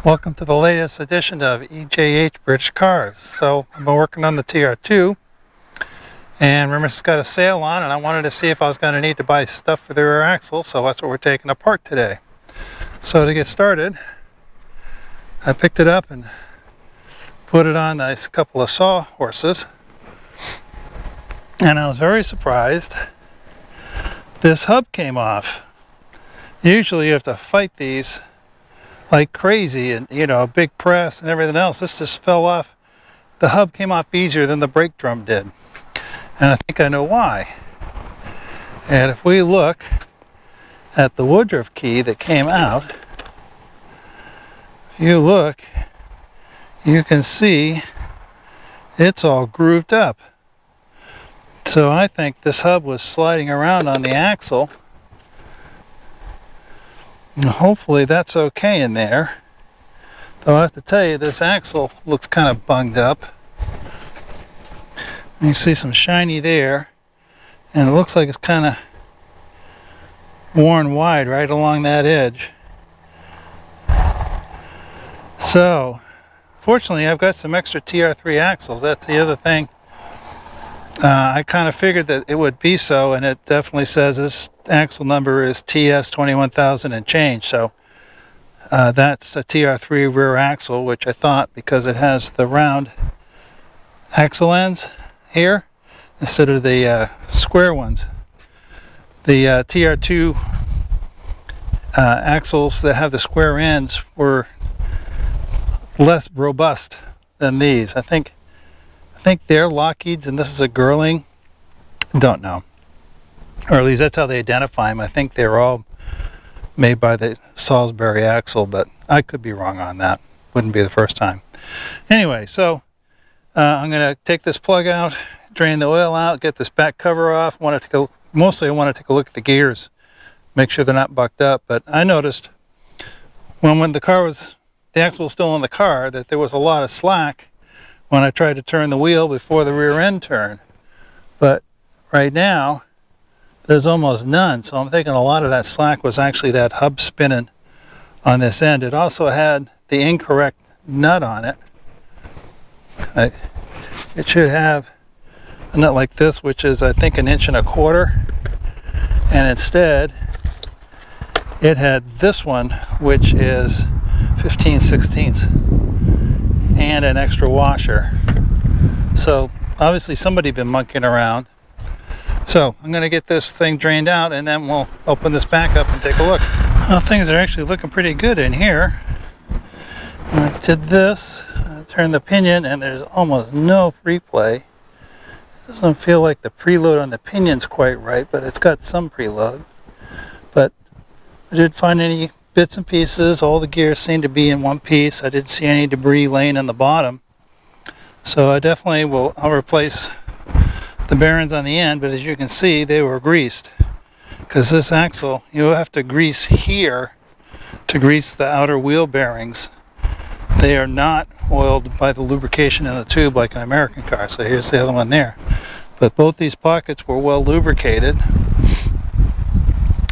Welcome to the latest edition of EJH British Cars. So I've been working on the TR2, and remember it's got a sale on, and I wanted to see if I was going to need to buy stuff for the rear axle, so that's what we're taking apart today. So to get started, I picked it up and put it on a couple of sawhorses, and I was very surprised this hub came off. Usually you have to fight these like crazy, and a big press and everything else. This just fell off. The hub came off easier than the brake drum did, and I think I know why. And if we look at the Woodruff key that came out, if you look, you can see it's all grooved up. So I think this hub was sliding around on the axle. Hopefully that's okay in there. Though I have to tell you, this axle looks kind of bunged up. You see some shiny there, and it looks like it's kind of worn wide right along that edge. So, fortunately I've got some extra TR3 axles. That's the other thing. I kind of figured that it would be so, and it definitely says this axle number is TS 21,000 and change. So that's a TR3 rear axle, which I thought, because it has the round axle ends here instead of the square ones. The TR2 axles that have the square ends were less robust than these. I think they're Lockheed's and this is a Girling. Don't know. Or at least that's how they identify them. I think they're all made by the Salisbury axle, but I could be wrong on that. Wouldn't be the first time. Anyway, so I'm going to take this plug out, drain the oil out, get this back cover off. Mostly I want to take a look at the gears, make sure they're not bucked up. But I noticed when the axle was still in the car, that there was a lot of slack when I tried to turn the wheel before the rear end turned. But right now, there's almost none. So I'm thinking a lot of that slack was actually that hub spinning on this end. It also had the incorrect nut on it. It should have a nut like this, which is I think 1 1/4 inches. And instead, it had this one, which is 15/16 and an extra washer. So obviously somebody been monkeying around. So I'm going to get this thing drained out, and then we'll open this back up and take a look. Well, things are actually looking pretty good in here. I did this, turned the pinion, and there's almost no free play. Doesn't feel like the preload on the pinion's quite right, but it's got some preload. But I didn't find any bits and pieces. All the gears seem to be in one piece. I didn't see any debris laying in the bottom. So I definitely I'll replace the bearings on the end, but as you can see, they were greased. Because this axle, you have to grease here to grease the outer wheel bearings. They are not oiled by the lubrication in the tube like an American car. So here's the other one there. But both these pockets were well lubricated.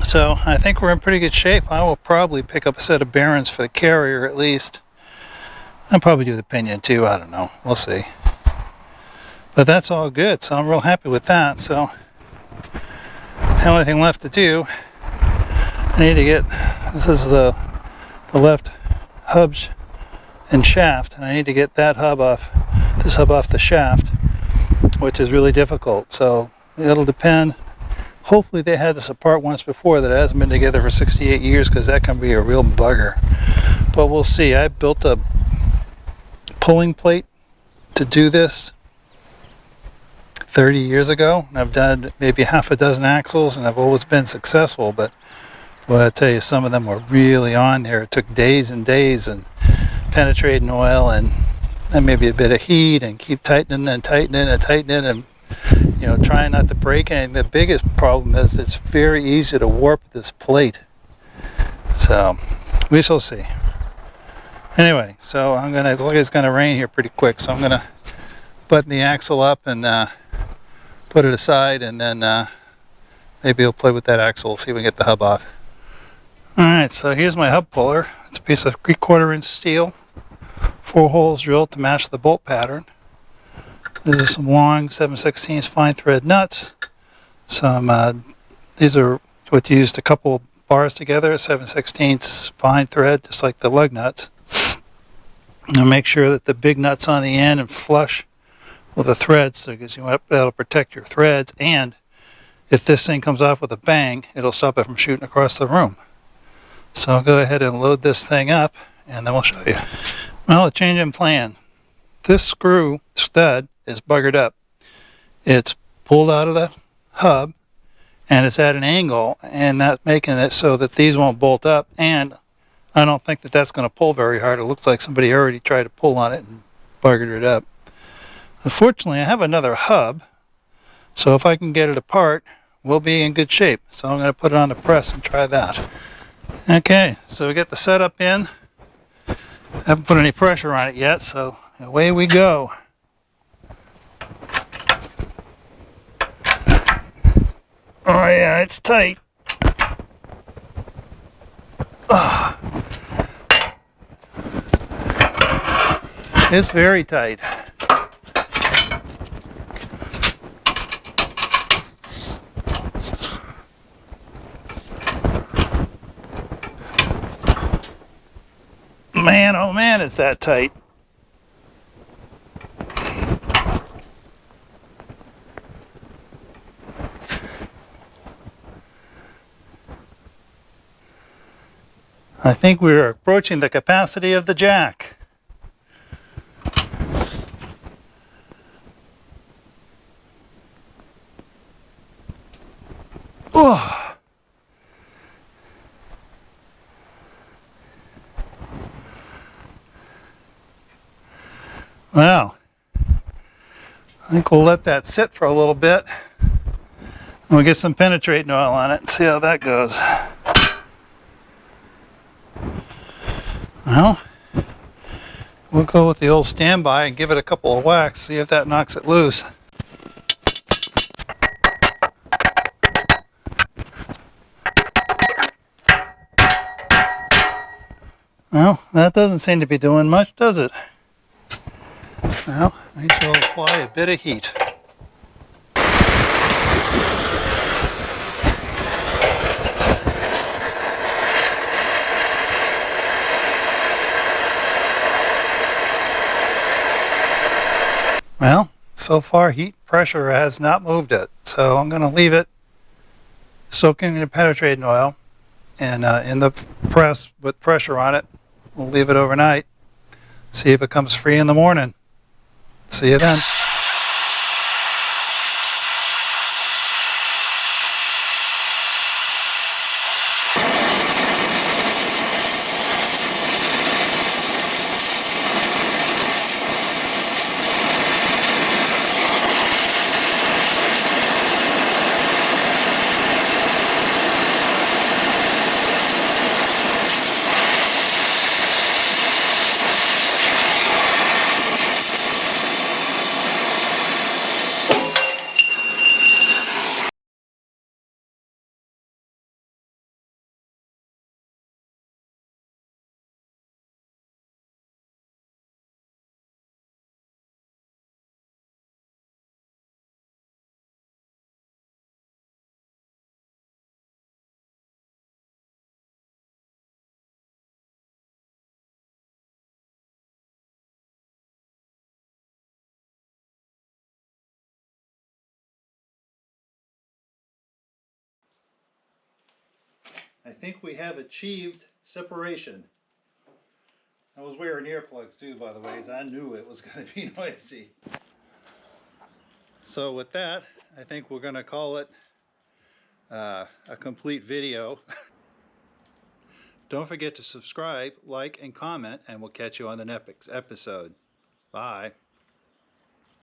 So I think we're in pretty good shape. I will probably pick up a set of bearings for the carrier at least. I'll probably do the pinion too. I don't know. We'll see. But that's all good. So I'm real happy with that. So the only thing left to do, this is the left hub and shaft, and I need to get this hub off the shaft, which is really difficult. So it'll depend. Hopefully they had this apart once before, that it hasn't been together for 68 years, because that can be a real bugger. But we'll see. I built a pulling plate to do this 30 years ago, and I've done maybe half a dozen axles, and I've always been successful. But boy, I tell you, some of them were really on there. It took days and days, and penetrating oil, and maybe a bit of heat, and keep tightening and tightening and tightening, and trying not to break anything. The biggest problem is it's very easy to warp this plate. So we shall see. Anyway, so it looks like it's gonna rain here pretty quick. So I'm gonna button the axle up and put it aside, and then maybe I'll play with that axle, see if we can get the hub off. Alright, so here's my hub puller. It's a piece of 3/4 inch steel, 4 holes drilled to match the bolt pattern. There's some long 7/16 fine thread nuts. These are what you use to couple bars together, 7/16 fine thread, just like the lug nuts. And make sure that the big nut's on the end and flush with the threads, so because that'll protect your threads, and if this thing comes off with a bang, it'll stop it from shooting across the room. So I'll go ahead and load this thing up, and then we'll show you. Well, a change in plan. This screw stud is buggered up. It's pulled out of the hub, and it's at an angle, and that's making it so that these won't bolt up, and I don't think that that's going to pull very hard. It looks like somebody already tried to pull on it and buggered it up. Unfortunately, I have another hub, so if I can get it apart, we'll be in good shape. So I'm going to put it on the press and try that. Okay, so we get the setup in. Haven't put any pressure on it yet, so away we go. Oh yeah, it's tight. Oh. It's very tight. Man, oh man, it's that tight. I think we're approaching the capacity of the jack. Oh. Well, I think we'll let that sit for a little bit. And we'll get some penetrating oil on it and see how that goes. Well, we'll go with the old standby and give it a couple of whacks, see if that knocks it loose. Well, that doesn't seem to be doing much, does it? Well, I shall apply a bit of heat. Well, so far heat pressure has not moved it, so I'm going to leave it soaking in penetrating oil and in the press with pressure on it. We'll leave it overnight, see if it comes free in the morning. See you then. I think we have achieved separation. I was wearing earplugs too, by the way, so I knew it was going to be noisy. So with that, I think we're going to call it a complete video. Don't forget to subscribe, like, and comment, and we'll catch you on the next episode. Bye.